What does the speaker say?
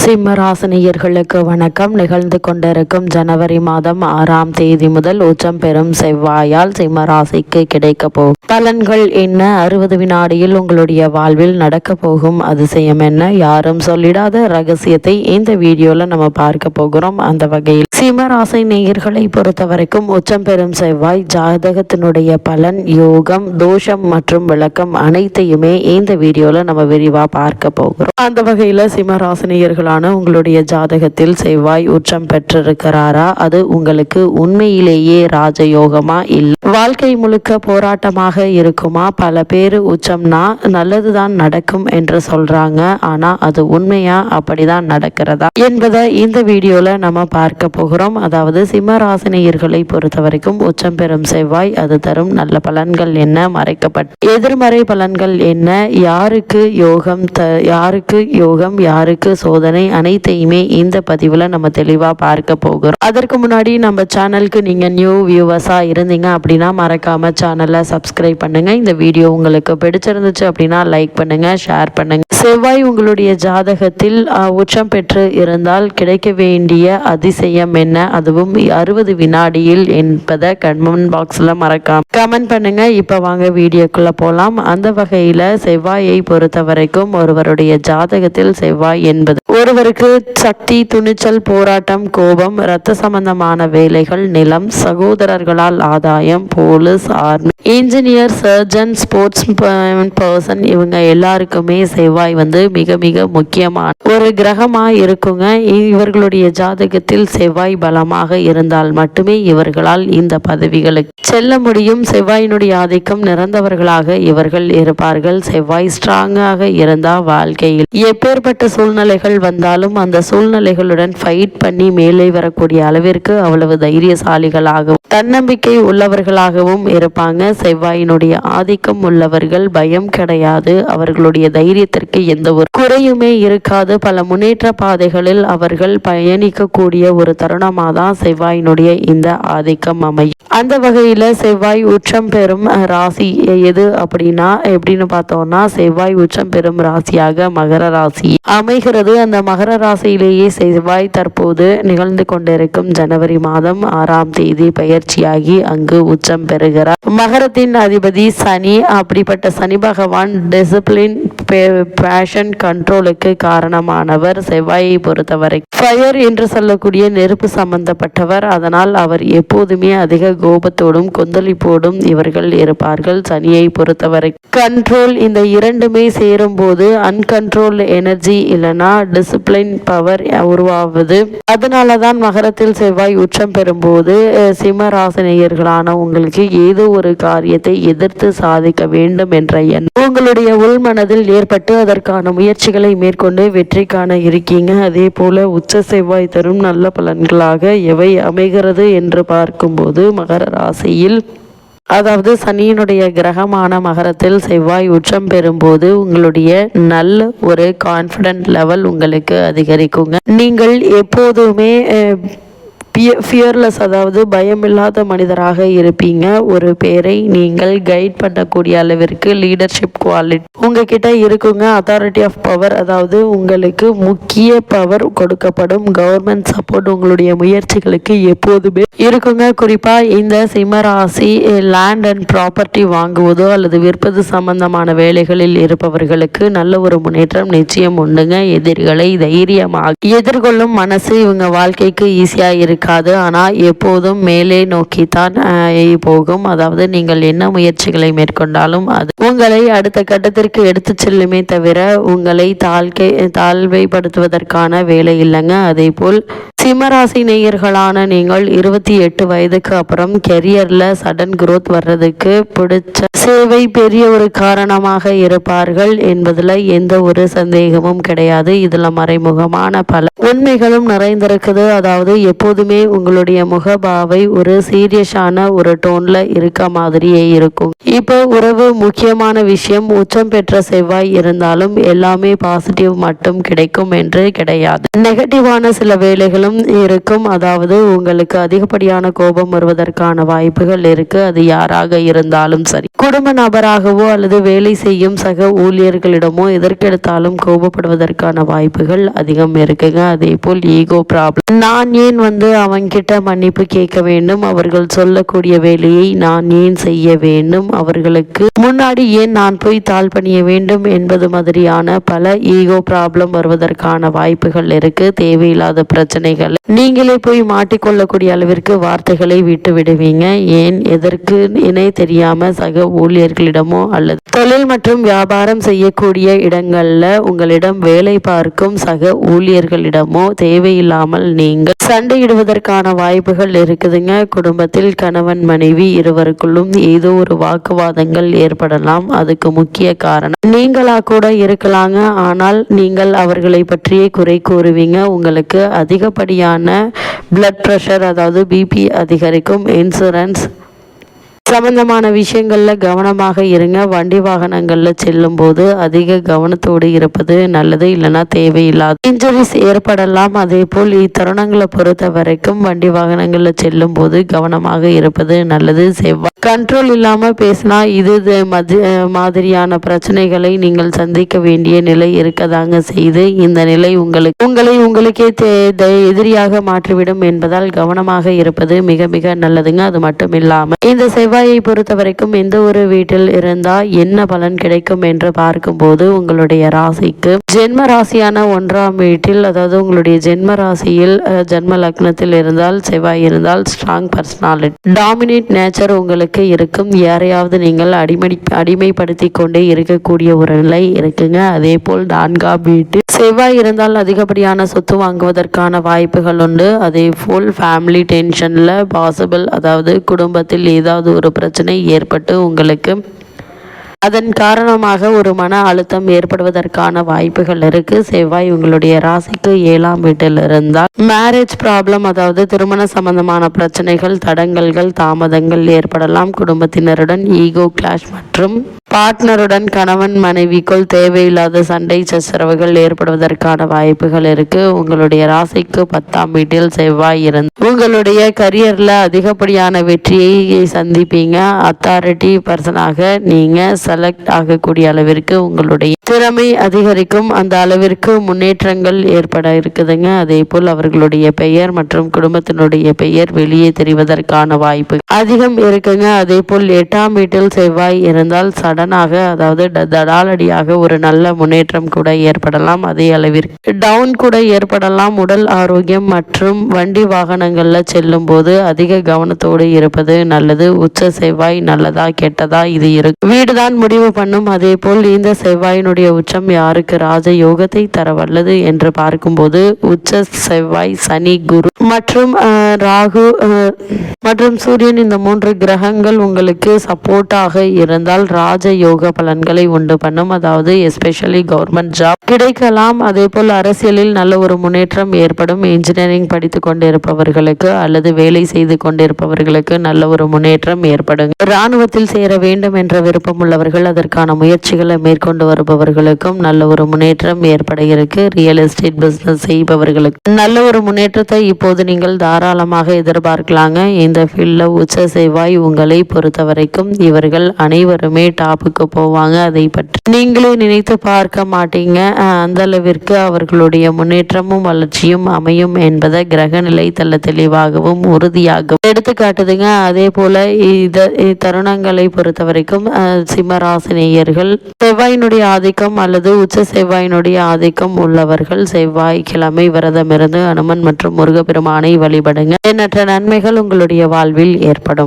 சிம்மராசினியர்களுக்கு வணக்கம். நிகழ்ந்து கொண்டிருக்கும் ஜனவரி மாதம் 6ஆம் தேதி முதல் உச்சம் பெறும் செவ்வாயால் சிம்மராசிக்கு கிடைக்க போகும் பலன்கள் என்ன, 60 வினாடியில் உங்களுடைய வாழ்வில் நடக்க போகும் அதிசயம் என்ன, யாரும் சொல்லிடாத ரகசியத்தை இந்த வீடியோல நம்ம பார்க்க போகிறோம். அந்த வகையில் சிம்மராசி நேயர்களை பொறுத்த வரைக்கும் உச்சம் பெறும் செவ்வாய் ஜாதகத்தினுடைய பலன், யோகம், தோஷம் மற்றும் விளக்கம் அனைத்தையுமே இந்த வீடியோல நம்ம விரிவா பார்க்க போகிறோம். அந்த வகையில சிம்மராசினியர்களான உங்களுடைய ஜாதகத்தில் செவ்வாய் உச்சம் பெற்றிருக்கிறாரா, அது உங்களுக்கு உண்மையிலேயே ராஜயோகமா இல்லை வாழ்க்கை முழுக்க போராட்டமாக இருக்குமா? பல பேர் உச்சம்னா நல்லதுதான் நடக்கும் என்று சொல்றாங்க, ஆனா அது உண்மையா, அப்படிதான் நடக்கிறதா என்பதை இந்த வீடியோல நம்ம பார்க்க போகிறோம். அதாவது சிம்மராசினியர்களை பொறுத்த வரைக்கும் உச்சம் பெறும் செவ்வாய் அது தரும் நல்ல பலன்கள் என்ன, மறைக்கப்பட்ட எதிர்மறை பலன்கள் என்ன, யாருக்கு யோகம் யாருக்கு சோதனை, அனைத்தையுமே இந்த பதிவுல நம்ம தெளிவா பார்க்க போகிறோம். அதற்கு முன்னாடி நம்ம சேனலுக்கு நீங்க நியூ வியூவர்ஸா இருந்தீங்க அப்படின்னா மறக்காம சேனலை சப்ஸ்கிரைப் பண்ணுங்க. இந்த வீடியோ உங்களுக்கு பிடிச்சிருந்துச்சு அப்படின்னா லைக் பண்ணுங்க, ஷேர் பண்ணுங்க. செவ்வாய் உங்களுடைய ஜாதகத்தில் உச்சம் பெற்று இருந்தால் கிடைக்க வேண்டிய அதிசயம் என்ன, அதுவும் 60 வினாடியில் என்பதை கமெண்ட் பாக்ஸ்ல மறக்காம கமெண்ட் பண்ணுங்க. இப்ப வாங்க வீடியோக்குள்ள போலாம். அந்த வகையில செவ்வாயை பொறுத்த வரைக்கும் ஒருவருடைய ஜாதகத்தில் செவ்வாய் என்பது ஒருவருக்கு சக்தி, துணிச்சல், போராட்டம், கோபம், இரத்த சம்பந்தமான வேலைகள், நிலம், சகோதரர்களால் ஆதாயம், police, army, engineer, surgeon, sports person, இவங்க எல்லாருக்குமே செவ்வாய் மிக மிக முக்கியமான ஒரு கிரகமா இருக்குங்க. இவர்களுடைய ஜாதகத்தில் செவ்வாய் பலமாக இருந்தால் மட்டுமே இவர்களால் இந்த பதவிகளுக்கு செல்ல முடியும். செவ்வாயினுடைய ஆதிக்கம் நிறைந்தவர்களாக இவர்கள் இருப்பார்கள். செவ்வாய் ஸ்ட்ராங்காக இருந்தால் வாழ்க்கையில் எப்பேற்பட்ட சூழ்நிலைகள் வந்தாலும் அந்த சூழ்நிலைகளுடன் ஃபைட் பண்ணி மேலே வரக்கூடிய அளவிற்கு அவ்வளவு தைரியசாலிகளாகவும் தன்னம்பிக்கை உள்ளவர்களாகவும் இருப்பாங்க. செவ்வாயினுடைய ஆதிக்கம் உள்ளவர்கள் பயம் கிடையாது, அவர்களுடைய தைரியத்திற்கு எந்த ஒரு குறையுமே இருக்காது. பல முன்னேற்ற பாதைகளில் அவர்கள் பயணிக்கக்கூடிய ஒரு தருணமாக தான் செவ்வாயினுடைய இந்த ஆதிக்கம் அமையும். அந்த வகையில செவ்வாய் உச்சம் பெறும் ராசி எது அப்படின்னா, எப்படின்னு பார்த்தோம்னா செவ்வாய் உச்சம் பெறும் ராசியாக மகர ராசி அமைகிறது. அந்த மகர ராசியிலேயே செவ்வாய் தற்போது நிகழ்ந்து கொண்டிருக்கும் ஜனவரி மாதம் 6ஆம் தேதி பயிற்சியாகி அங்கு உச்சம் பெறுகிறார். மகரத்தின் அதிபதி சனி. அப்படிப்பட்ட சனி பகவான் டிசிப்ளின், பேஷன், கண்ட்ரோலுக்கு காரணமானவர். செவ்வாயை பொறுத்தவரை ஃபயர் என்று சொல்லக்கூடிய நெருப்பு சம்பந்தப்பட்டவர். அதனால் அவர் எப்போதுமே அதிக கோபத்தோடும் கொந்தளிப்போடும் இவர்கள் இருப்பார்கள். சனியை பொறுத்தவரை கண்ட்ரோல். இந்த இரண்டுமே சேரும் போது அன்கண்ட்ரோல் எனர்ஜி இல்லைன்னா டிசிப்ளின் பவர் உருவாவது. அதனாலதான் மகரத்தில் செவ்வாய் உச்சம் பெறும்போது சிம்மராசினியர்களான உங்களுக்கு ஏதோ ஒரு காரியத்தை எதிர்த்து சாதிக்க வேண்டும் என்ற எண்ணம் உங்களுடைய உள்மனதில் ஏற்பட்டு அதற்கான முயற்சிகளை மேற்கொண்டு வெற்றி காண இருக்கீங்க. அதே போல உச்ச செவ்வாய் தரும் நல்ல பலன்களாக எவை அமைகிறது என்று பார்க்கும்போது மகர ராசியில், அதாவது சனியினுடைய கிரகமான மகரத்தில் செவ்வாய் உச்சம் பெறும்போது உங்களுடைய நல்ல ஒரு கான்ஃபிடென்ட் லெவல் உங்களுக்கு அதிகரிக்குங்க. நீங்கள் எப்போதுமே ஃபியர்லெஸ், அதாவது பயமில்லாத மனிதராக இருப்பீங்க. ஒரு பேரை நீங்கள் கைட் பண்ணக்கூடிய அளவிற்கு லீடர்ஷிப் குவாலிட்டி உங்ககிட்ட இருக்குங்க. அத்தாரிட்டி ஆஃப் பவர், அதாவது உங்களுக்கு முக்கிய பவர் கொடுக்கப்படும். கவர்மெண்ட் சப்போர்ட் உங்களுடைய முயற்சிகளுக்கு எப்போதுமே இருக்குங்க. குறிப்பா இந்த சிம்மராசி லேண்ட் அண்ட் ப்ராப்பர்ட்டி வாங்குவதோ அல்லது விற்பது சம்பந்தமான வேலைகளில் இருப்பவர்களுக்கு நல்ல ஒரு முன்னேற்றம் நிச்சயம் உண்டுங்க. எதிரிகளை தைரியமாக எதிர்கொள்ளும் மனசு இவங்க வாழ்க்கைக்கு ஈஸியா இருக்கு. ஆனால் எப்போதும் மேலே நோக்கித்தான் போகும். அதாவது நீங்கள் என்ன முயற்சிகளை மேற்கொண்டாலும் அது உங்களை அடுத்த கட்டத்திற்கு எடுத்து செல்லுமே தவிர உங்களை தாழ்வைப்படுத்துவதற்கான வேலை இல்லைங்க. அதே போல் சிம்மராசி நேயர்களான நீங்கள் 28 வயதுக்கு அப்புறம் கெரியர்ல சடன் குரோத் வர்றதுக்கு பிடிச்ச சேவை பெரிய ஒரு காரணமாக இருப்பார்கள் என்பதுல எந்த ஒரு சந்தேகமும் கிடையாது. இதுல மறைமுகமான பல உண்மைகளும் நிறைந்திருக்குது. அதாவது எப்போதுமே உங்களுடைய முகபாவை ஒரு சீரியஸான ஒரு டோன்ல இருக்க மாதிரியே இருக்கும். இப்போ உறவு முக்கியமான விஷயம். உச்சம் பெற்ற செவ்வாய் இருந்தாலும் எல்லாமே பாசிட்டிவ் மட்டும் கிடைக்கும் என்று கிடையாது. நெகட்டிவான சில வேலைகளும் இருக்கும். அதாவது உங்களுக்கு அதிகப்படியான கோபம் வருவதற்கான வாய்ப்புகள் இருக்கு. அது யாராக இருந்தாலும் சரி. குடும்ப நபராகவோ அல்லது வேலை செய்யும் சக ஊழியர்களிடமோ எதற்கெடுத்தாலும் கோபப்படுவதற்கான வாய்ப்புகள் அதிகம் இருக்குங்க. அதே போல் ஈகோ ப்ராப்ளம். நான் ஏன் அவங்கிட்ட மன்னிப்பு கேட்க வேண்டும், அவர்கள் சொல்லக்கூடிய வேலையை நான் ஏன் செய்ய வேண்டும், அவர்களுக்கு முன்னாடி ஏன் நான் போய் தாழ் பணிய வேண்டும் என்பது மாதிரியான பல ஈகோ ப்ராப்ளம் வருவதற்கான வாய்ப்புகள் இருக்கு. தேவையில்லாத பிரச்சனைகள் நீங்களே போய் மாட்டிக்கொள்ளக்கூடிய அளவிற்கு வார்த்தைகளை விட்டு விடுவீங்க. ஏன் எதற்கு இணை தெரியாம சக ஊழியர்களிடமோ அல்லது தொழில் மற்றும் வியாபாரம் செய்யக்கூடிய இடங்கள்ல உங்களிடம் வேலை பார்க்கும் சக ஊழியர்களிடமோ தேவையில்லாமல் நீங்கள் சண்டையிடுவதற்கான வாய்ப்புகள் இருக்குதுங்க. குடும்பத்தில் கணவன் மனைவி இருவருக்குள்ளும் ஏதோ ஒரு வாக்குவாதங்கள் ஏற்படலாம். அதுக்கு முக்கிய காரணம் நீங்களா கூட இருக்கலாங்க. ஆனால் நீங்கள் அவர்களை பற்றியே குறை கூறுவீங்க. உங்களுக்கு அதிகப்படியான பிளட் பிரஷர், அதாவது பிபி அதிகரிக்கும். இன்சூரன்ஸ் சம்பந்தமான விஷயங்கள்ல கவனமாக இருங்க. வண்டி வாகனங்கள்ல செல்லும் போது அதிக கவனத்தோடு இருப்பது நல்லது. இல்லைன்னா தேவையில்லாத இன்ஜுரிஸ் ஏற்படலாம். அதே போல் இத்தருணங்களை பொறுத்த வரைக்கும் வண்டி வாகனங்கள்ல செல்லும் போது கவனமாக இருப்பது நல்லது. செவ்வாய் கண்ட்ரோல் இல்லாம பேசினா இது மாதிரியான பிரச்சனைகளை நீங்கள் சந்திக்க வேண்டிய நிலை இருக்கதாங்க செய்து. இந்த நிலை உங்களுக்கே எதிரியாக மாற்றிவிடும் என்பதால் கவனமாக இருப்பது மிக மிக நல்லதுங்க. அது மட்டும் இல்லாம இந்த செவ்வாயை பொறுத்த வரைக்கும் எந்த ஒரு வீட்டில் இருந்தா என்ன பலன் கிடைக்கும் என்று பார்க்கும்போது உங்களுடைய ராசிக்கு ஜென்ம ராசியான 1ஆம் வீட்டில், அதாவது உங்களுடைய ஜென்ம ராசியில் ஜென்ம லக்னத்தில் இருந்தால் செவ்வாய் இருந்தால் ஸ்ட்ராங் பர்சனாலிட்டி, டாமினேட் நேச்சர் உங்களுக்கு இருக்கும். யாரையாவது நீங்கள் அடிமைப்படுத்தி கொண்டே இருக்கக்கூடிய ஒரு நிலை இருக்குங்க. அதே போல் 4ஆம் வீட்டில் செவ்வாய் இருந்தால் அதிகப்படியான சொத்து வாங்குவதற்கான வாய்ப்புகள் உண்டு. அதே போல் ஃபேமிலி டென்ஷன்ல பாசிபிள், அதாவது குடும்பத்தில் ஏதாவது ஒரு பிரச்சனை ஏற்பட்டு உங்களுக்கு அதன் காரணமாக ஒரு மன அழுத்தம் ஏற்படுவதற்கான வாய்ப்புகள் இருக்கு. செவ்வாய் உங்களுடைய ராசிக்கு 7ஆம் வீட்டில் இருந்தால் மேரேஜ் ப்ராப்ளம், அதாவது திருமண சம்பந்தமான பிரச்சனைகள், தடங்கல்கள், தாமதங்கள் ஏற்படலாம். குடும்பத்தினருடன் ஈகோ கிளாஷ் மற்றும் பார்ட்னருடன் கணவன் மனைவிக்குள் தேவையில்லாத சண்டை சச்சரவுகள் ஏற்படுவதற்கான வாய்ப்புகள் இருக்கு. உங்களுடைய ராசிக்கு 10ஆம் வீட்டில் செவ்வாய் இருந்து உங்களுடைய கரியர்ல அதிகப்படியான வெற்றியை சந்திப்பீங்க. அத்தாரிட்டி பர்சனாக நீங்க செலக்ட் ஆகக்கூடிய அளவிற்கு உங்களுடைய திறமை அதிகரிக்கும். அந்த அளவிற்கு முன்னேற்றங்கள் ஏற்பட இருக்குதுங்க. அதே போல் அவர்களுடைய பெயர் மற்றும் குடும்பத்தினுடைய பெயர் வெளியே தெரிவதற்கான வாய்ப்பு அதிகம் இருக்குங்க. அதே போல் 8ஆம் வீட்டில் செவ்வாய் இருந்தால் சடனாக, அதாவது தடாலடியாக ஒரு நல்ல முன்னேற்றம் கூட ஏற்படலாம். அதே அளவிற்கு டவுன் கூட ஏற்படலாம். உடல் ஆரோக்கியம் மற்றும் வண்டி வாகனங்கள்ல செல்லும் போது அதிக கவனத்தோடு இருப்பது நல்லது. உச்ச செவ்வாய் நல்லதா கெட்டதா இது இருக்கு வீடுதான் முடிவு பண்ணும். அதே போல் இந்த செவ்வாயினுடைய உச்சம் யாருக்கு ராஜ யோகத்தை தர வல்லது என்று பார்க்கும்போது உச்ச செவ்வாய், சனி, குரு மற்றும் ராகு மற்றும் சூரியன், இந்த 3 கிரகங்கள் உங்களுக்கு சப்போர்ட்டாக இருந்தால் ராஜ யோக பலன்களை உண்டு பண்ணும். அதாவது எஸ்பெஷலி கவர்மெண்ட் ஜாப் கிடைக்கலாம். அதே போல் அரசியலில் நல்ல ஒரு முன்னேற்றம் ஏற்படும். இன்ஜினியரிங் படித்து கொண்டிருப்பவர்களுக்கு அல்லது வேலை செய்து கொண்டிருப்பவர்களுக்கு நல்ல ஒரு முன்னேற்றம் ஏற்படும். இராணுவத்தில் சேர வேண்டும் என்ற விருப்பம் உள்ளவர்கள், அதற்கான முயற்சிகளை மேற்கொண்டு வருபவர்களுக்கும் நல்ல ஒரு முன்னேற்றம் ஏற்பட இருக்கு. ரியல் எஸ்டேட் பிசினஸ் செய்பவர்களுக்கு நல்ல ஒரு முன்னேற்றத்தை இப்போது நீங்கள் தாராளமாக எதிர்பார்க்கலாங்க. இந்த ஃபீல்ட்ல உச்ச செவ்வாய் உங்களை பொறுத்த வரைக்கும் இவர்கள் அனைவருமே டாப்புக்கு போவாங்க. அதை பற்றி நீங்களே நினைத்து பார்க்க மாட்டீங்க. அந்த அளவிற்கு அவர்களுடைய முன்னேற்றமும் வளர்ச்சியும் அமையும் என்பதை கிரகநிலை தள்ள தெளிவாகவும் உறுதியாகவும் எடுத்துக்காட்டுதுங்க. அதே போல தருணங்களை பொறுத்த வரைக்கும் சிம்மராசினியர்கள் செவ்வாயினுடைய ஆதிக்கம் அல்லது உச்ச செவ்வாயினுடைய ஆதிக்கம் உள்ளவர்கள் செவ்வாய்க்கிழமை விரதமிருந்து அனுமன் மற்றும் முருகப்பெருமானை வழிபடுங்க. எண்ணற்ற நன்மைகள் உங்களுடைய வாழ்வில் ஏற்படும்.